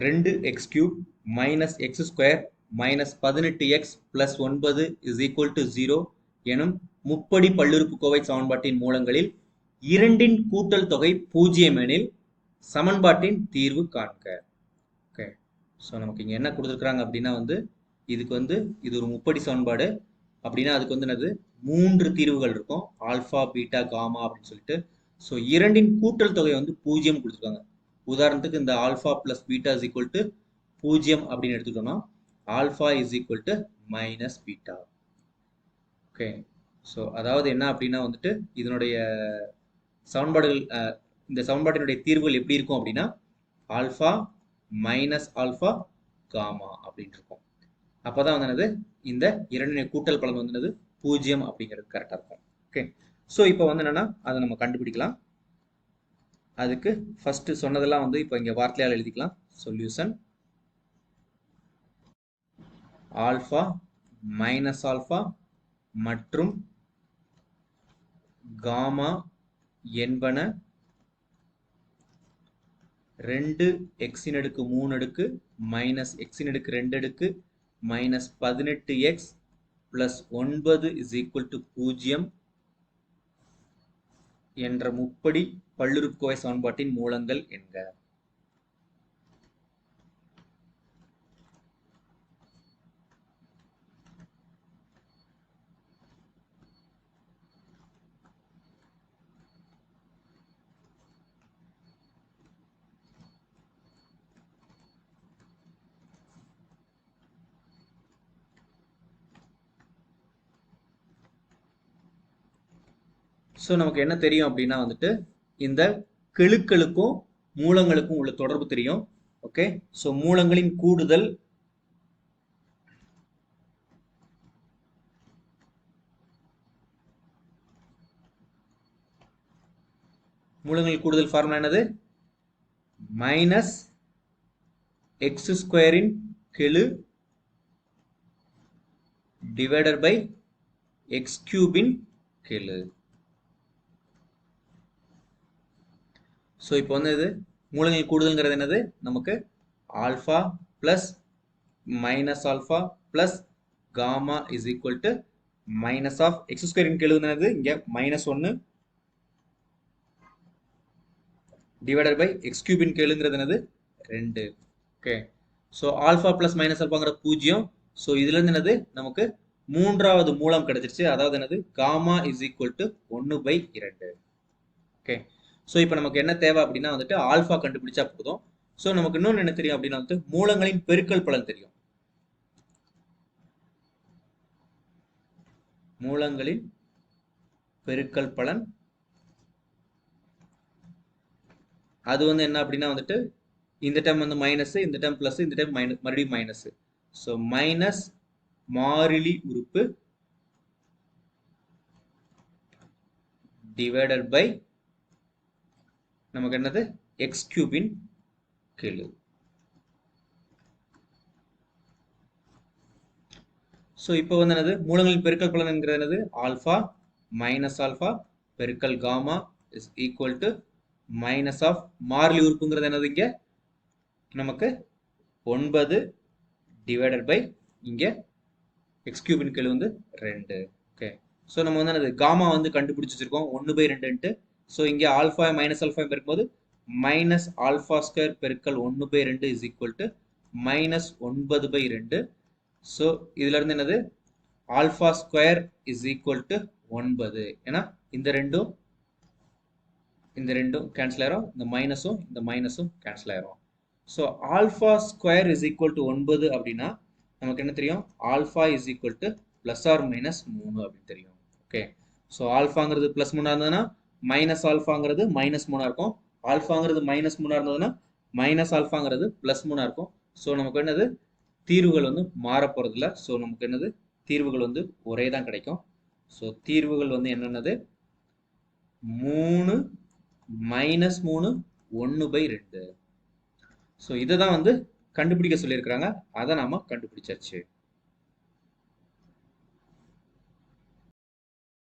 2x³ minus X square minus 18x plus 9 is equal to 0 எனும் முப்படி பல்லுறுப்புக்கோவை சமன்பாட்டின் மூலங்களில் இரண்டின் கூட்டல் தொகை 0 எனில் சமன்பாட்டின் தீர்வு காண்க. ஓகே, ஸோ நமக்கு இங்கே என்ன கொடுத்துருக்குறாங்க அப்படின்னா இதுக்கு இது ஒரு முப்படி சமன்பாடு அப்படின்னா அதுக்கு என்னது 3 தீர்வுகள் இருக்கும், ஆல்ஃபா பீட்டா காமா அப்படின்னு சொல்லிட்டு. ஸோ இரண்டின் கூட்டல் தொகை 0 கொடுத்துருக்காங்க. உதாரணத்துக்கு இந்த alpha plus beta is equal to 0 அப்படின்னு எடுத்துக்கிட்டோம்னா alpha is equal to minus beta. Okay, so அதாவது என்ன அப்படின்னா இதனுடைய சமன்பாடுகள், இந்த சமன்பாட்டினுடைய தீர்வுகள் எப்படி இருக்கும் அப்படின்னா ஆல்ஃபா மைனஸ் ஆல்ஃபா காமா அப்படின்னு இருக்கும். அப்போதான் இந்த இரண்டு கூட்டல் பலன் 0 அப்படிங்கிறது கரெக்டாக இருக்கும். ஓகே, ஸோ இப்போ என்னன்னா அதை நம்ம கண்டுபிடிக்கலாம். அதுக்கு ஃபர்ஸ்ட் சொன்னதெல்லாம் இப்போ இங்கே வார்த்தையால் எழுதிக்கலாம். சொல்யூஷன் ஆல்ஃபா மைனஸ் ஆல்ஃபா மற்றும் காமா என்பன 2x³ minus x² minus 18x plus 9 is equal to 0 என்ற முப்படி பல்லுறுப்புக்கோவை சமன்பாட்டின் மூலங்கள் என்க. ஸோ நமக்கு என்ன தெரியும் அப்படின்னா இந்த கெழுக்களுக்கும் மூலங்களுக்கும் உள்ள தொடர்பு தெரியும். ஓகே, ஸோ மூலங்களின் கூடுதல் ஃபார்முலா என்னது? மைனஸ் எக்ஸ் ஸ்கொயரின் கெழு டிவைடட் பை x³ கெழு. ஸோ இப்போ மூலங்களின் கூடுதல்ங்கிறது என்னது? நமக்கு alpha plus minus alpha plus gamma is equal to minus of x² கெழு என்னது? இங்கே -1 டிவைடட் பை x³ கெழுங்கிறது என்னது? 2. Okay, so alpha plus minus ஆல்ஃபாங்கிற 0. ஸோ இதுல என்னது? நமக்கு மூன்றாவது மூலம் கிடைச்சிருச்சு. அதாவது என்னது? Gamma is equal to 1/2. Okay, so இப்போ நமக்கு என்ன தேவை அப்படின்னா ஆல்ஃபா கண்டுபிடிச்சா போதும். ஸோ நமக்கு இன்னொன்று என்ன தெரியும் அப்படின்னா மூலங்களின் பெருக்கல் பலன் தெரியும். மூலங்களின் பெருக்கல் பலன் அது என்ன அப்படின்னா இந்த டைம் மைனஸ், இந்த டைம் பிளஸ், இந்த டைம் மறுபடியும் மைனஸ். ஸோ மைனஸ் மாறிலி உறுப்பு டிவைடட் பை நமக்கு என்னது? x³ கெழு. ஸோ இப்போ என்னது? மூலங்களின் பெருக்கல் பலன் என்னது? ஆல்ஃபா மைனஸ் ஆல்ஃபா பெருக்கல் gamma is equal to minus of மாறிலி உறுப்புங்கிறது என்னது? இங்கே நமக்கு 9 டிவைடட் பை இங்கே x³ கெழு 2. ஓகே, ஸோ நம்ம என்னது? காமா கண்டுபிடிச்சு வச்சிருக்கோம் 1/2. ஸோ இங்கே ஆல்ஃபா மைனஸ் ஆல்ஃபா பெருக்கும்போது மைனஸ் ஆல்ஃபா ஸ்கொயர் பெருக்கல் 1/2 is equal to minus 9/2. So இதுல இருந்து என்னது? Alpha square is equal to 9. ஏன்னா இந்த ரெண்டும் கேன்சல் ஆயிரும், இந்த மைனஸும் கேன்சல் ஆயிரும். So alpha square is equal to 9 அப்படின்னா நமக்கு என்ன தெரியும்? Alpha is equal to plus or minus 3 அப்படின்னு தெரியும். ஓகே, ஸோ ஆல்ஃபாங்கிறது பிளஸ் 3 இருந்ததுன்னா மைனஸ் ஆல்ஃபாங்கிறது -3 இருக்கும். ஆல்ஃபாங்கிறது -3 இருந்ததுன்னா மைனஸ் ஆல்ஃபாங்கிறது +3 இருக்கும். ஸோ நமக்கு என்னது? தீர்வுகள் மாற போறதில்ல. ஸோ நமக்கு என்னது? தீர்வுகள் ஒரே தான் கிடைக்கும். ஸோ தீர்வுகள் என்னென்னது? 3 -3 1/2. ஸோ இதை தான் கண்டுபிடிக்க சொல்லியிருக்கிறாங்க. அதை நாம கண்டுபிடிச்சாச்சு.